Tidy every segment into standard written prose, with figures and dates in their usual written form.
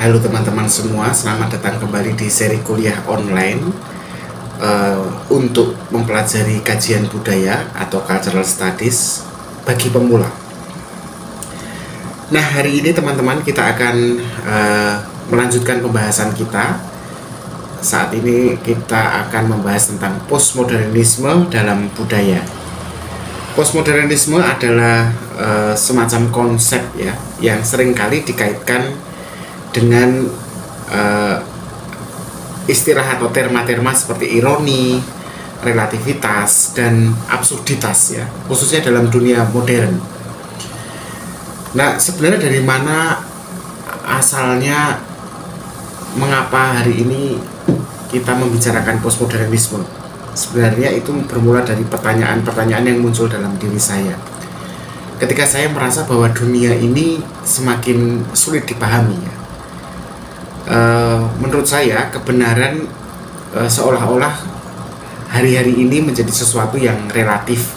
Halo teman-teman semua, selamat datang kembali di seri kuliah online untuk mempelajari kajian budaya atau cultural studies bagi pemula. Nah, hari ini teman-teman kita akan melanjutkan pembahasan kita. Saat ini kita akan membahas tentang postmodernisme dalam budaya. Postmodernisme adalah semacam konsep ya yang seringkali dikaitkan dengan istilah atau terma-terma seperti ironi, relativitas, dan absurditas ya, khususnya dalam dunia modern. Nah, sebenarnya dari mana asalnya, mengapa hari ini kita membicarakan postmodernisme? Sebenarnya itu bermula dari pertanyaan-pertanyaan yang muncul dalam diri saya ketika saya merasa bahwa dunia ini semakin sulit dipahami ya. Menurut saya kebenaran seolah-olah hari-hari ini menjadi sesuatu yang relatif,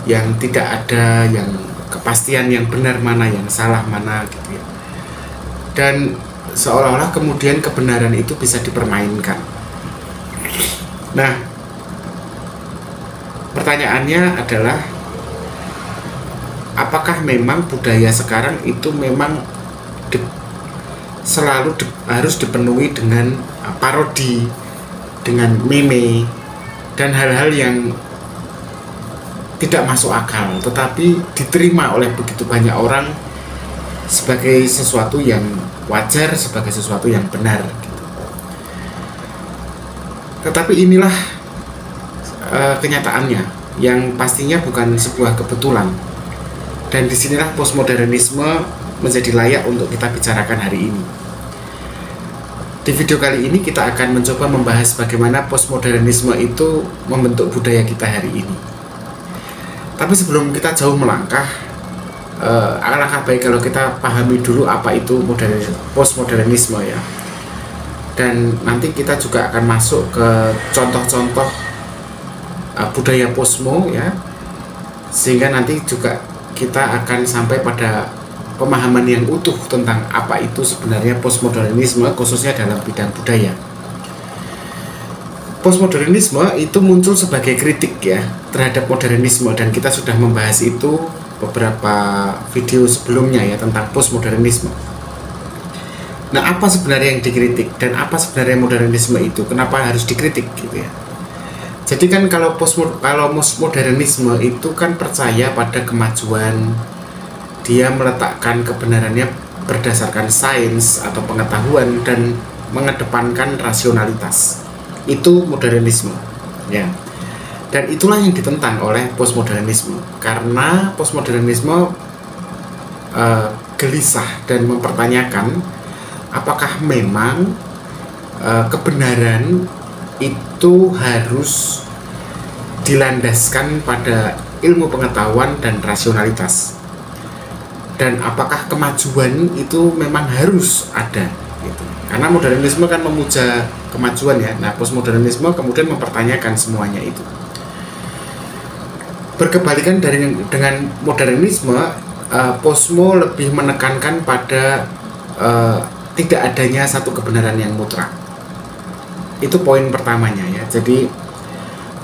yang tidak ada yang kepastian yang benar mana, yang salah mana gitu ya. Dan seolah-olah kemudian kebenaran itu bisa dipermainkan. Nah, pertanyaannya adalah apakah memang budaya sekarang itu memang harus dipenuhi dengan parodi, dengan meme, dan hal-hal yang tidak masuk akal, tetapi diterima oleh begitu banyak orang sebagai sesuatu yang wajar, sebagai sesuatu yang benar gitu. Tetapi inilah kenyataannya yang pastinya bukan sebuah kebetulan, dan disinilah postmodernisme menjadi layak untuk kita bicarakan hari ini. Di video kali ini kita akan mencoba membahas bagaimana postmodernisme itu membentuk budaya kita hari ini. Tapi sebelum kita jauh melangkah, alangkah baik kalau kita pahami dulu apa itu postmodernisme ya. Dan nanti kita juga akan masuk ke contoh-contoh budaya posmo ya, sehingga nanti juga kita akan sampai pada pemahaman yang utuh tentang apa itu sebenarnya postmodernisme, khususnya dalam bidang budaya. Postmodernisme itu muncul sebagai kritik ya terhadap modernisme, dan kita sudah membahas itu beberapa video sebelumnya ya tentang postmodernisme. Nah, apa sebenarnya yang dikritik dan apa sebenarnya modernisme itu? Kenapa harus dikritik gitu ya? Jadi kan kalau postmodernisme itu kan percaya pada kemajuan. Dia meletakkan kebenarannya berdasarkan sains atau pengetahuan dan mengedepankan rasionalitas. Itu modernisme ya. Dan itulah yang ditentang oleh postmodernisme, karena postmodernisme gelisah dan mempertanyakan apakah memang kebenaran itu harus dilandaskan pada ilmu pengetahuan dan rasionalitas, dan apakah kemajuan itu memang harus ada gitu. Karena modernisme kan memuja kemajuan ya. Nah, postmodernisme kemudian mempertanyakan semuanya itu. Berkebalikan dengan modernisme, posmo lebih menekankan pada tidak adanya satu kebenaran yang mutlak. Itu poin pertamanya ya. Jadi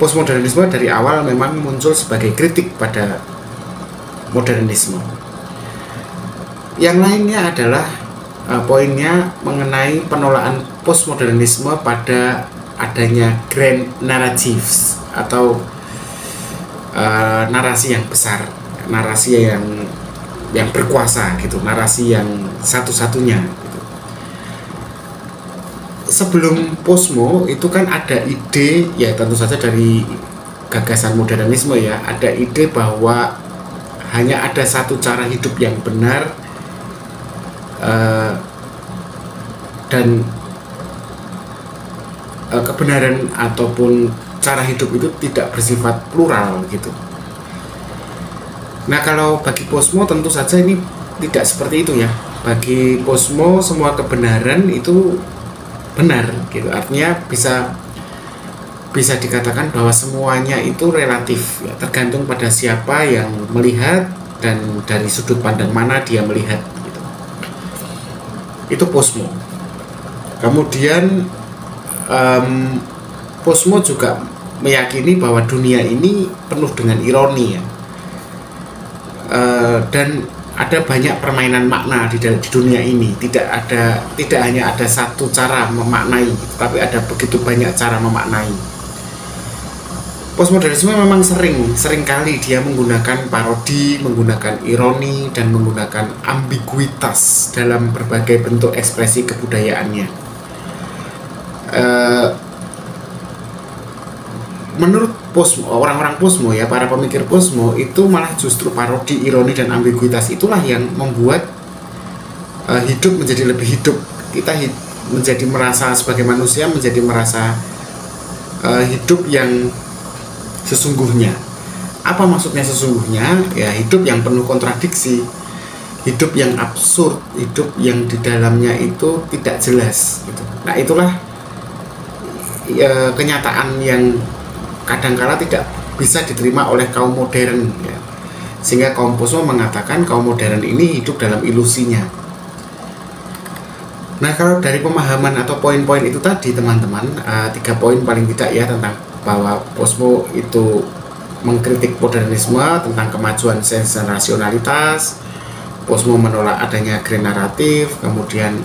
postmodernisme dari awal memang muncul sebagai kritik pada modernisme. Yang lainnya adalah poinnya mengenai penolakan postmodernisme pada adanya grand narratives atau narasi yang besar, narasi yang berkuasa gitu, narasi yang satu-satunya gitu. Sebelum posmo itu kan ada ide ya, tentu saja dari gagasan modernisme ya, ada ide bahwa hanya ada satu cara hidup yang benar, dan kebenaran ataupun cara hidup itu tidak bersifat plural gitu. Nah, kalau bagi posmo tentu saja ini tidak seperti itu ya. Bagi posmo semua kebenaran itu benar gitu. Artinya bisa dikatakan bahwa semuanya itu relatif ya, tergantung pada siapa yang melihat dan dari sudut pandang mana dia melihat. itu posmo. Kemudian posmo juga meyakini bahwa dunia ini penuh dengan ironi ya. Dan ada banyak permainan makna di dunia ini. Tidak hanya ada satu cara memaknai, tapi ada begitu banyak cara memaknai. Postmodernisme memang seringkali dia menggunakan parodi, menggunakan ironi, dan menggunakan ambiguitas dalam berbagai bentuk ekspresi kebudayaannya. Menurut orang-orang posmo ya, para pemikir posmo itu malah justru parodi, ironi, dan ambiguitas itulah yang membuat hidup menjadi lebih hidup. Kita menjadi merasa sebagai manusia, menjadi merasa hidup yang sesungguhnya. Apa maksudnya sesungguhnya? Ya, hidup yang penuh kontradiksi, hidup yang absurd, hidup yang di dalamnya itu tidak jelas gitu. Nah, itulah kenyataan yang kadangkala tidak bisa diterima oleh kaum modern ya. Sehingga kaum posmo mengatakan kaum modern ini hidup dalam ilusinya. Nah, kalau dari pemahaman atau poin-poin itu tadi teman-teman, 3 poin paling tidak ya, tentang bahwa posmo itu mengkritik modernisme, tentang kemajuan sains dan rasionalitas, posmo menolak adanya grand naratif, kemudian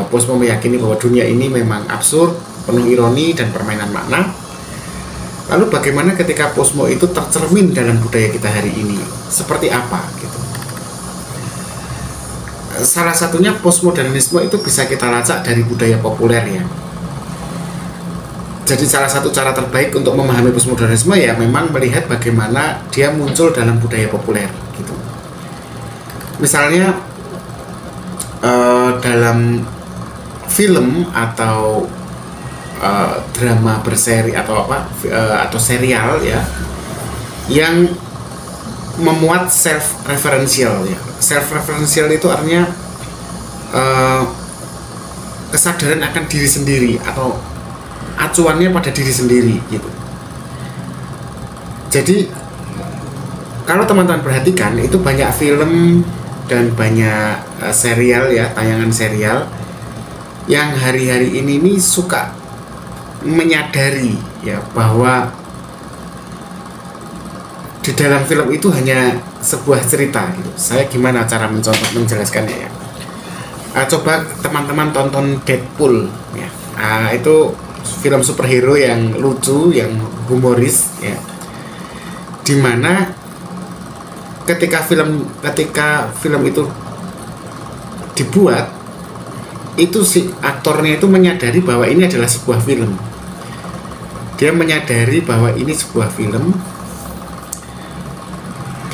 posmo meyakini bahwa dunia ini memang absurd, penuh ironi dan permainan makna. Lalu bagaimana ketika posmo itu tercermin dalam budaya kita hari ini? Seperti apa gitu? Salah satunya postmodernisme itu bisa kita lacak dari budaya populer ya. Jadi salah satu cara terbaik untuk memahami postmodernisme ya memang melihat bagaimana dia muncul dalam budaya populer gitu. Misalnya dalam film atau drama berseri atau atau serial ya, yang memuat self referential ya. Self referential itu artinya kesadaran akan diri sendiri atau acuannya pada diri sendiri gitu. Jadi kalau teman-teman perhatikan itu banyak film dan banyak serial ya, tayangan serial yang hari-hari ini nih suka menyadari ya bahwa di dalam film itu hanya sebuah cerita gitu. Saya gimana cara menjelaskannya ya? Coba teman-teman tonton Deadpool ya. Itu film superhero yang lucu, yang humoris ya. Dimana ketika film itu dibuat, itu si aktornya itu menyadari bahwa ini adalah sebuah film. Dia menyadari bahwa ini sebuah film,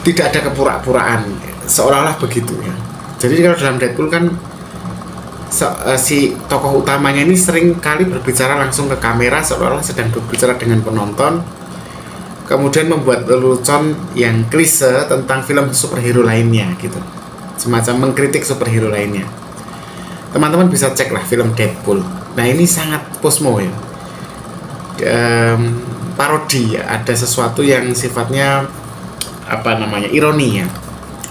tidak ada kepura-puraan, seolah-olah begitu ya. Jadi kalau dalam Deadpool kan si tokoh utamanya ini sering kali berbicara langsung ke kamera seolah-olah sedang berbicara dengan penonton, kemudian membuat lelucon yang klise tentang film superhero lainnya gitu, semacam mengkritik superhero lainnya. Teman-teman bisa cek lah film Deadpool. Nah, ini sangat posmo ya, parodi ya, ada sesuatu yang sifatnya ironi ya.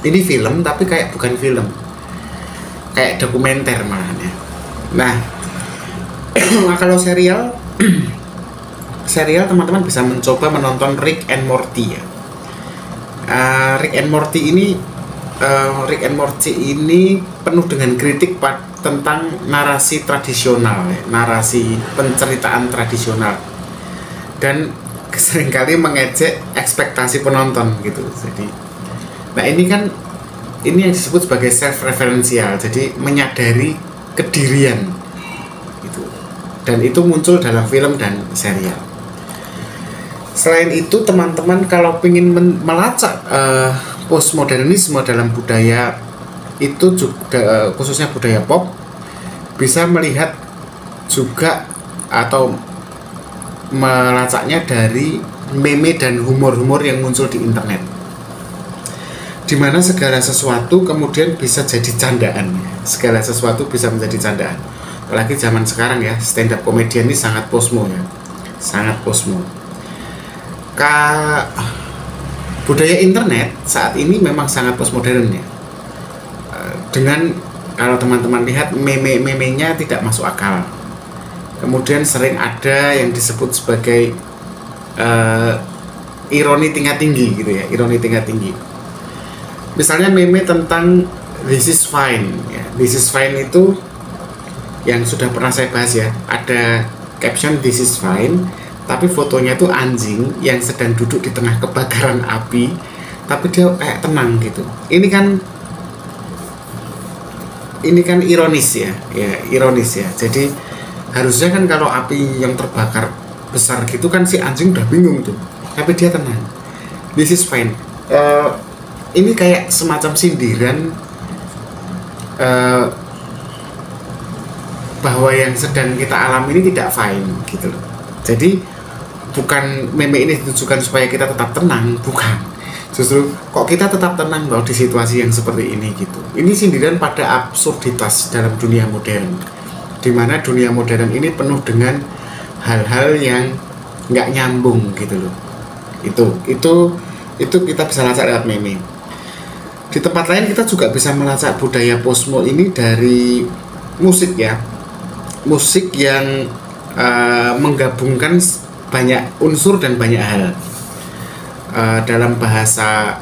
Ini film tapi kayak bukan film, kayak dokumenter malahnya. Nah, kalau serial teman-teman bisa mencoba menonton Rick and Morty ya. Rick and Morty ini penuh dengan kritik tentang narasi tradisional ya, narasi penceritaan tradisional, dan seringkali mengejek ekspektasi penonton gitu. Jadi, nah ini yang disebut sebagai self referential, jadi menyadari kedirian gitu, dan itu muncul dalam film dan serial. Selain itu teman-teman kalau ingin melacak postmodernisme dalam budaya itu juga, khususnya budaya pop, bisa melihat juga atau melacaknya dari meme dan humor-humor yang muncul di internet, dimana segala sesuatu kemudian bisa jadi candaan. Segala sesuatu bisa menjadi candaan. Apalagi zaman sekarang ya, stand up comedian ini sangat posmo ya, sangat posmo. Budaya internet saat ini memang sangat postmodern ya, dengan kalau teman-teman lihat meme-memenya tidak masuk akal. Kemudian sering ada yang disebut sebagai ironi tingkat tinggi gitu ya, ironi tingkat tinggi. Misalnya meme tentang this is fine ya. This is fine itu yang sudah pernah saya bahas ya, ada caption this is fine, tapi fotonya itu anjing yang sedang duduk di tengah kebakaran api, tapi dia kayak tenang gitu. Ini kan ironis ya, ironis ya. Jadi harusnya kan kalau api yang terbakar besar gitu kan si anjing udah bingung tuh, tapi dia tenang. This is fine. Ini kayak semacam sindiran bahwa yang sedang kita alami ini tidak fine gitu loh. Jadi bukan meme ini ditujukan supaya kita tetap tenang, bukan. Justru kok kita tetap tenang loh di situasi yang seperti ini gitu. Ini sindiran pada absurditas dalam dunia modern, dimana dunia modern ini penuh dengan hal-hal yang nggak nyambung gitu loh. Itu kita bisa lacak lewat meme. Di tempat lain kita juga bisa melacak budaya posmo ini dari musik ya, musik yang menggabungkan banyak unsur dan banyak hal. Dalam bahasa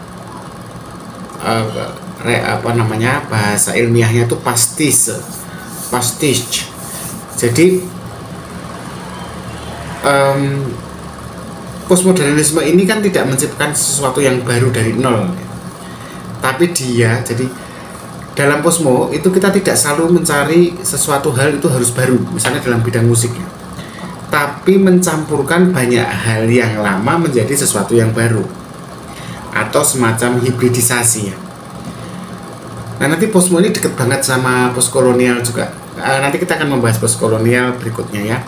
bahasa ilmiahnya itu pastiche. Jadi postmodernisme ini kan tidak menciptakan sesuatu yang baru dari nol, tapi jadi dalam posmo itu kita tidak selalu mencari sesuatu hal itu harus baru, misalnya dalam bidang musik ya, tapi mencampurkan banyak hal yang lama menjadi sesuatu yang baru atau semacam hibridisasi ya. Nah, nanti posmo ini deket banget sama postkolonial juga. Nanti kita akan membahas postkolonial berikutnya ya.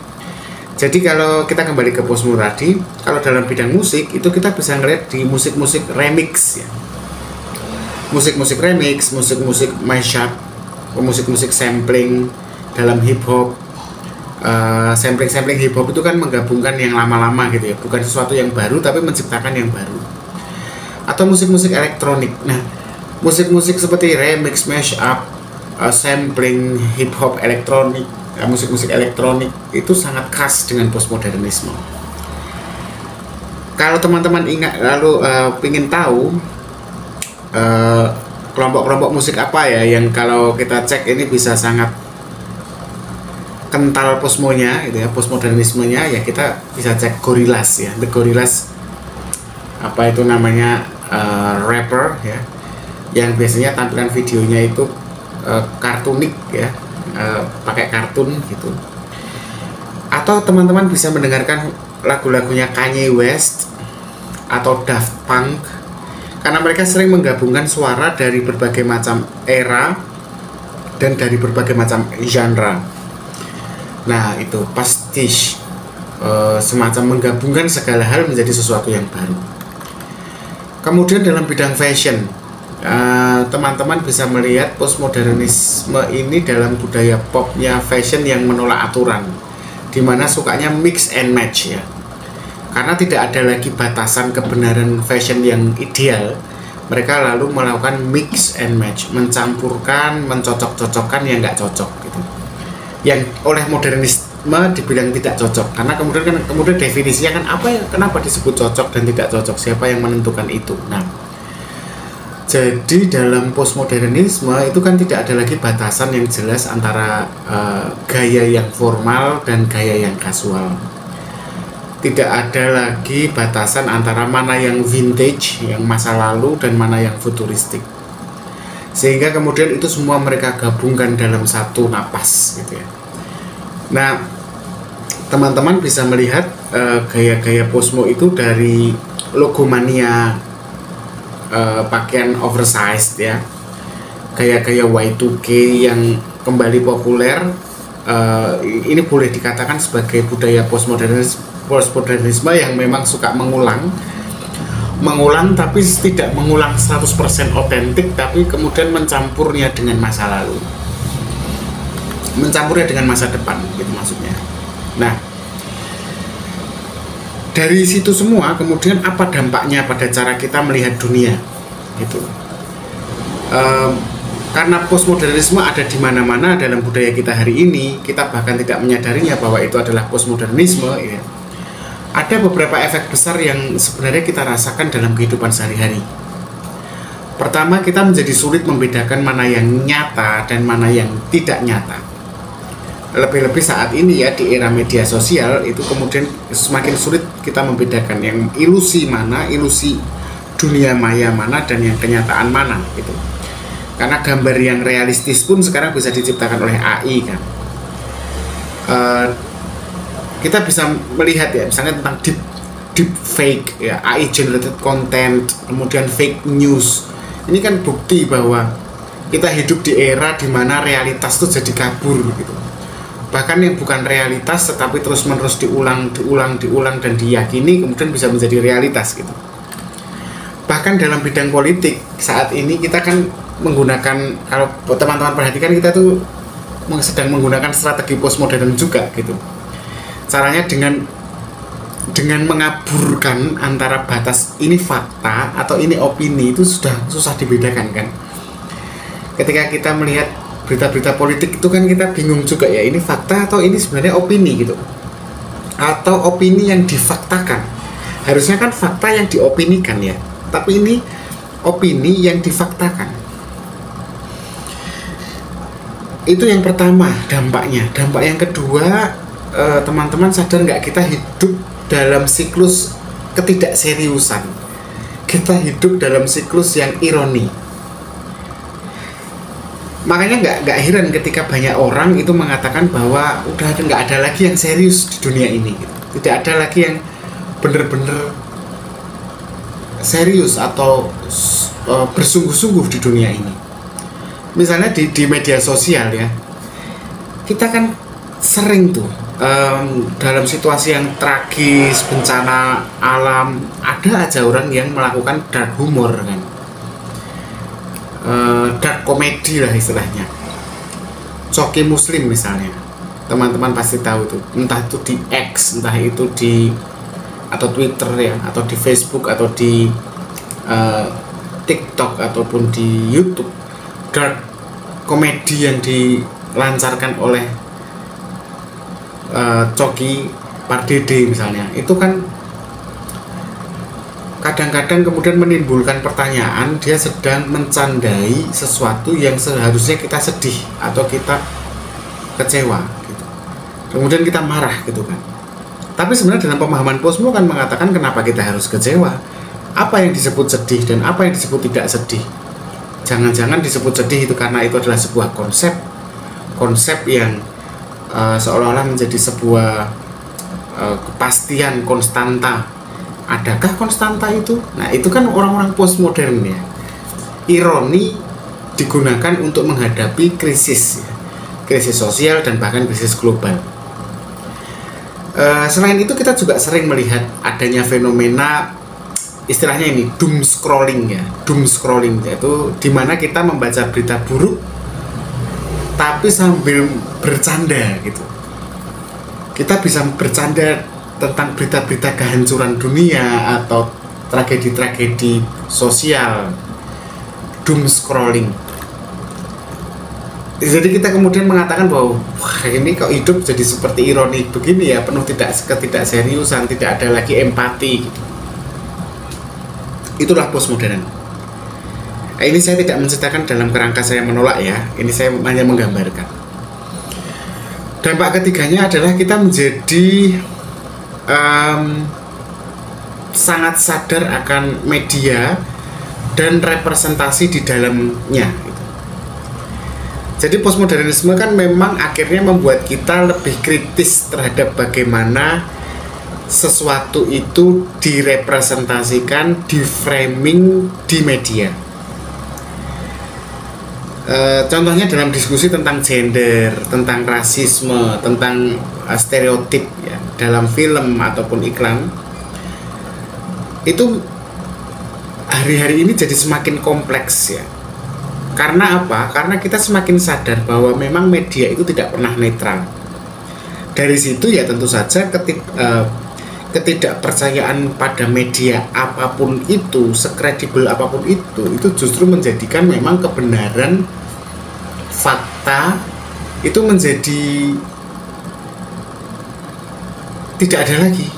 Jadi kalau kita kembali ke posmo tadi, kalau dalam bidang musik itu kita bisa ngeliat di musik-musik remix ya. Musik-musik remix, musik-musik mashup, musik-musik sampling dalam hip hop. Sampling hip hop itu kan menggabungkan yang lama-lama gitu ya, bukan sesuatu yang baru tapi menciptakan yang baru. Atau musik-musik elektronik. Nah, musik-musik seperti remix, mashup, sampling hip hop elektronik, musik-musik elektronik itu sangat khas dengan postmodernisme. Kalau teman-teman ingat lalu ingin tahu kelompok-kelompok musik apa ya yang kalau kita cek ini bisa sangat kental posmonya gitu ya, postmodernismenya ya, kita bisa cek Gorillaz ya. The Gorillaz apa itu namanya, rapper ya, yang biasanya tampilan videonya itu kartunik ya, pakai kartun gitu. Atau teman-teman bisa mendengarkan lagu-lagunya Kanye West atau Daft Punk, karena mereka sering menggabungkan suara dari berbagai macam era dan dari berbagai macam genre. Nah, itu pastiche, semacam menggabungkan segala hal menjadi sesuatu yang baru. Kemudian dalam bidang fashion, teman-teman bisa melihat postmodernisme ini dalam budaya popnya fashion yang menolak aturan, dimana sukanya mix and match ya. Karena tidak ada lagi batasan kebenaran fashion yang ideal, mereka lalu melakukan mix and match, mencampurkan, mencocok-cocokkan yang nggak cocok gitu, yang oleh modernisme dibilang tidak cocok. Karena kemudian definisinya kan apa ya, kenapa disebut cocok dan tidak cocok, siapa yang menentukan itu. Nah, jadi dalam postmodernisme itu kan tidak ada lagi batasan yang jelas antara gaya yang formal dan gaya yang kasual. Tidak ada lagi batasan antara mana yang vintage, yang masa lalu, dan mana yang futuristik. Sehingga kemudian itu semua mereka gabungkan dalam satu napas gitu ya. Nah, teman-teman bisa melihat gaya-gaya posmo itu dari logomania, pakaian oversized ya, gaya-gaya Y2K yang kembali populer. Ini boleh dikatakan sebagai budaya postmodernisme yang memang suka mengulang tapi tidak mengulang 100% otentik, tapi kemudian mencampurnya dengan masa lalu, mencampurnya dengan masa depan gitu maksudnya. Nah, dari situ semua kemudian apa dampaknya pada cara kita melihat dunia gitu. karena postmodernisme ada di mana-mana dalam budaya kita hari ini, kita bahkan tidak menyadarinya bahwa itu adalah postmodernisme, ya. Ada beberapa efek besar yang sebenarnya kita rasakan dalam kehidupan sehari-hari. Pertama, kita menjadi sulit membedakan mana yang nyata dan mana yang tidak nyata. Lebih-lebih saat ini ya, di era media sosial, itu kemudian semakin sulit kita membedakan yang ilusi mana, ilusi dunia maya mana, dan yang kenyataan mana gitu. Karena gambar yang realistis pun sekarang bisa diciptakan oleh AI kan. Kita bisa melihat ya, misalnya tentang deep fake ya, AI generated content, kemudian fake news. Ini kan bukti bahwa kita hidup di era di mana realitas itu jadi kabur gitu. Bahkan yang bukan realitas tetapi terus-menerus diulang dan diyakini kemudian bisa menjadi realitas gitu. Bahkan dalam bidang politik saat ini kita kan menggunakan, kalau teman-teman perhatikan, kita tuh sedang menggunakan strategi postmodern juga gitu. Caranya dengan mengaburkan antara batas ini fakta atau ini opini, itu sudah susah dibedakan kan. Ketika kita melihat berita-berita politik itu kan kita bingung juga ya, ini fakta atau ini sebenarnya opini gitu, atau opini yang difaktakan. Harusnya kan fakta yang diopinikan ya, tapi ini opini yang difaktakan. Itu yang pertama dampaknya. Dampak yang kedua, teman-teman sadar nggak, kita hidup dalam siklus ketidakseriusan. Kita hidup dalam siklus yang ironi. Makanya nggak heran ketika banyak orang itu mengatakan bahwa udah nggak ada lagi yang serius di dunia ini gitu. Tidak ada lagi yang benar-benar serius atau bersungguh-sungguh di dunia ini. Misalnya di media sosial ya, kita kan sering tuh dalam situasi yang tragis, bencana alam, ada aja orang yang melakukan dark humor kan, dark comedy lah istilahnya. Coki Muslim misalnya, teman-teman pasti tahu tuh, entah itu di X, entah itu di atau Twitter ya, atau di Facebook, atau di TikTok, ataupun di YouTube. Dark komedi yang dilancarkan oleh Coki Pardede misalnya, itu kan kadang-kadang kemudian menimbulkan pertanyaan, dia sedang mencandai sesuatu yang seharusnya kita sedih atau kita kecewa gitu. Kemudian kita marah gitu kan. Tapi sebenarnya dalam pemahaman posmo kan mengatakan kenapa kita harus kecewa, apa yang disebut sedih dan apa yang disebut tidak sedih. Jangan-jangan disebut sedih itu karena itu adalah sebuah konsep yang seolah-olah menjadi sebuah kepastian konstanta. Adakah konstanta itu? Nah, itu kan orang-orang postmodern ya. Ironi digunakan untuk menghadapi krisis ya. Krisis sosial dan bahkan krisis global. Selain itu kita juga sering melihat adanya fenomena, istilahnya ini doom scrolling ya. Doom scrolling yaitu dimana kita membaca berita buruk tapi sambil bercanda gitu. Kita bisa bercanda tentang berita-berita kehancuran dunia atau tragedi-tragedi sosial. Doom scrolling. Jadi kita kemudian mengatakan bahwa wah, ini kok hidup jadi seperti ironi begini ya, penuh ketidakseriusan, tidak ada lagi empati gitu. Itulah postmodern. Ini saya tidak menceritakan dalam kerangka saya menolak ya, ini saya hanya menggambarkan. Dampak ketiganya adalah kita menjadi sangat sadar akan media dan representasi di dalamnya gitu. Jadi postmodernisme kan memang akhirnya membuat kita lebih kritis terhadap bagaimana sesuatu itu direpresentasikan, di framing di media. Contohnya dalam diskusi tentang gender, tentang rasisme, tentang stereotip ya, dalam film ataupun iklan, itu hari-hari ini jadi semakin kompleks ya. Karena apa? Karena kita semakin sadar bahwa memang media itu tidak pernah netral. Dari situ ya tentu saja ketidakpercayaan pada media apapun itu, sekredibel apapun itu justru menjadikan memang kebenaran fakta itu menjadi tidak ada lagi.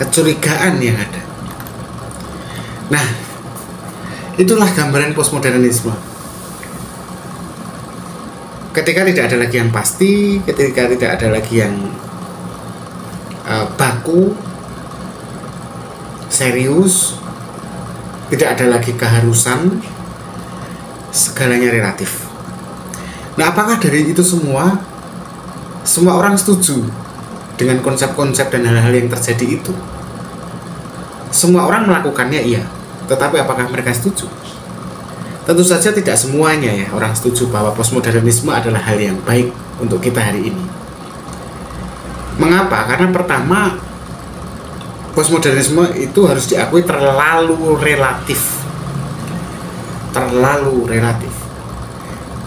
Kecurigaan yang ada. Nah, itulah gambaran postmodernisme. Ketika tidak ada lagi yang pasti, ketika tidak ada lagi yang baku, serius, tidak ada lagi keharusan, segalanya relatif. Nah, apakah dari itu semua orang setuju dengan konsep-konsep dan hal-hal yang terjadi itu? Semua orang melakukannya, iya. Tetapi apakah mereka setuju? Tentu saja tidak semuanya ya orang setuju bahwa postmodernisme adalah hal yang baik untuk kita hari ini. Mengapa? Karena pertama, postmodernisme itu harus diakui terlalu relatif. Terlalu relatif.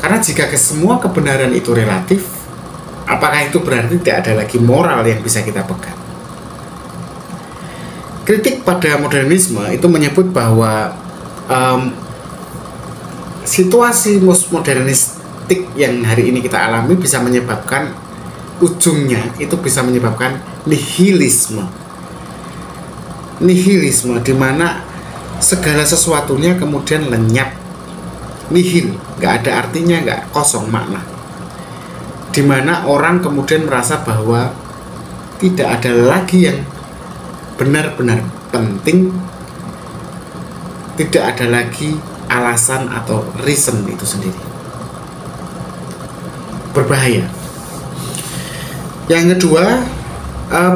Karena jika semua kebenaran itu relatif, apakah itu berarti tidak ada lagi moral yang bisa kita pegang? Kritik pada modernisme itu menyebut bahwa situasi postmodernistik yang hari ini kita alami bisa menyebabkan, ujungnya itu bisa menyebabkan nihilisme. Nihilisme di mana segala sesuatunya kemudian lenyap, nihil, nggak ada artinya, nggak, kosong makna. Di mana orang kemudian merasa bahwa tidak ada lagi yang benar-benar penting, tidak ada lagi alasan atau reason itu sendiri. Berbahaya. Yang kedua,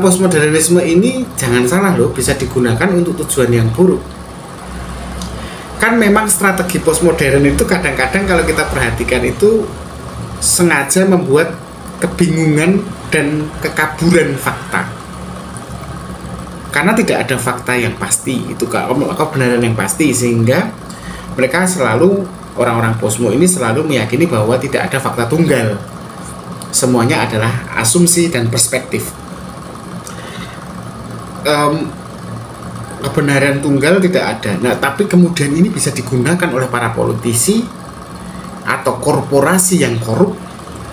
postmodernisme ini jangan salah loh, bisa digunakan untuk tujuan yang buruk. Kan memang strategi postmodern itu kadang-kadang kalau kita perhatikan itu sengaja membuat kebingungan dan kekaburan fakta. Karena tidak ada fakta yang pasti, itu kebenaran yang pasti, sehingga mereka selalu, orang-orang posmo ini selalu meyakini bahwa tidak ada fakta tunggal. Semuanya adalah asumsi dan perspektif. Kebenaran tunggal tidak ada. Nah, tapi kemudian ini bisa digunakan oleh para politisi atau korporasi yang korup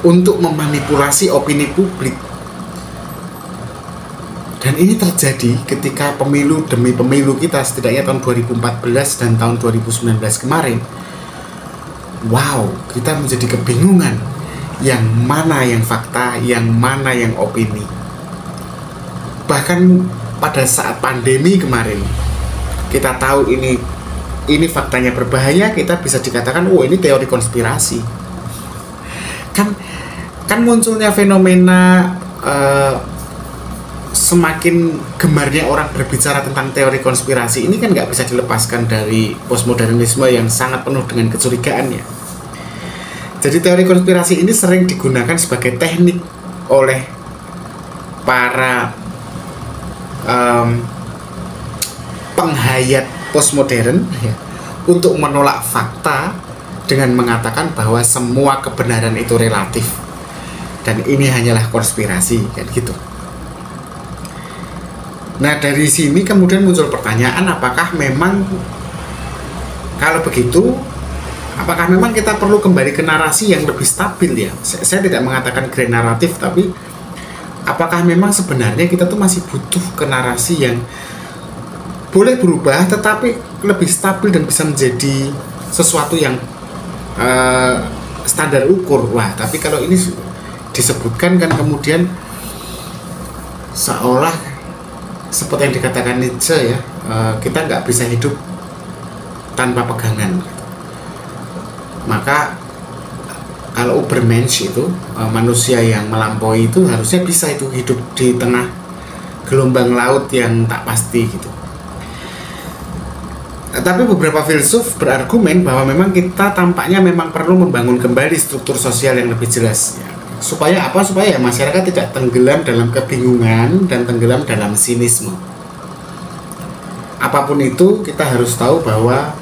untuk memanipulasi opini publik. Dan ini terjadi ketika pemilu demi pemilu kita, setidaknya tahun 2014 dan tahun 2019 kemarin. Wow, kita menjadi kebingungan. Yang mana yang fakta, yang mana yang opini. Bahkan pada saat pandemi kemarin, kita tahu ini faktanya berbahaya, kita bisa dikatakan, oh ini teori konspirasi. Kan munculnya fenomena semakin gemarnya orang berbicara tentang teori konspirasi ini kan nggak bisa dilepaskan dari postmodernisme yang sangat penuh dengan kecurigaan ya. Jadi teori konspirasi ini sering digunakan sebagai teknik oleh para penghayat postmodern ya, untuk menolak fakta dengan mengatakan bahwa semua kebenaran itu relatif dan ini hanyalah konspirasi kan gitu. Nah, dari sini kemudian muncul pertanyaan, apakah memang kalau begitu, apakah memang kita perlu kembali ke narasi yang lebih stabil ya? Saya tidak mengatakan grand naratif, tapi apakah memang sebenarnya kita tuh masih butuh ke narasi yang boleh berubah tetapi lebih stabil dan bisa menjadi sesuatu yang standar ukur. Wah, tapi kalau ini disebutkan kan kemudian seolah seperti yang dikatakan Nietzsche ya, kita nggak bisa hidup tanpa pegangan. Maka kalau Ubermensch itu manusia yang melampaui itu harusnya bisa itu hidup di tengah gelombang laut yang tak pasti gitu. Tapi beberapa filsuf berargumen bahwa memang kita tampaknya memang perlu membangun kembali struktur sosial yang lebih jelas ya. Supaya apa? Supaya masyarakat tidak tenggelam dalam kebingungan dan tenggelam dalam sinisme. Apapun itu, kita harus tahu bahwa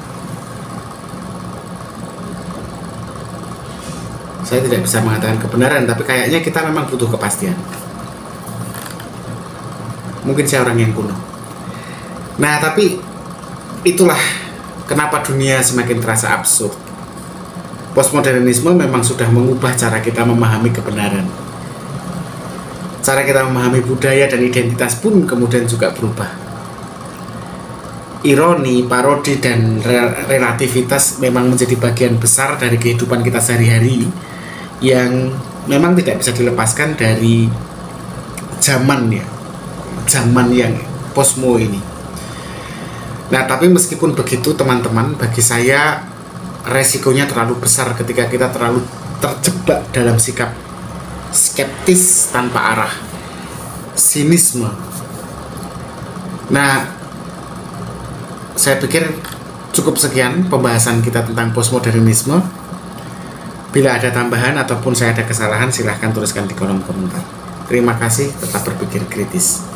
saya tidak bisa mengatakan kebenaran, tapi kayaknya kita memang butuh kepastian. Mungkin saya orang yang kuno. Nah, tapi itulah Kenapa dunia semakin terasa absurd? Postmodernisme memang sudah mengubah cara kita memahami kebenaran. Cara kita memahami budaya dan identitas pun kemudian juga berubah. Ironi, parodi, dan relativitas memang menjadi bagian besar dari kehidupan kita sehari-hari yang memang tidak bisa dilepaskan dari zaman yang posmo ini. Nah, tapi meskipun begitu teman-teman, bagi saya resikonya terlalu besar ketika kita terlalu terjebak dalam sikap skeptis tanpa arah, sinisme. Nah, saya pikir cukup sekian pembahasan kita tentang postmodernisme. Bila ada tambahan ataupun saya ada kesalahan, silahkan tuliskan di kolom komentar. Terima kasih, tetap berpikir kritis.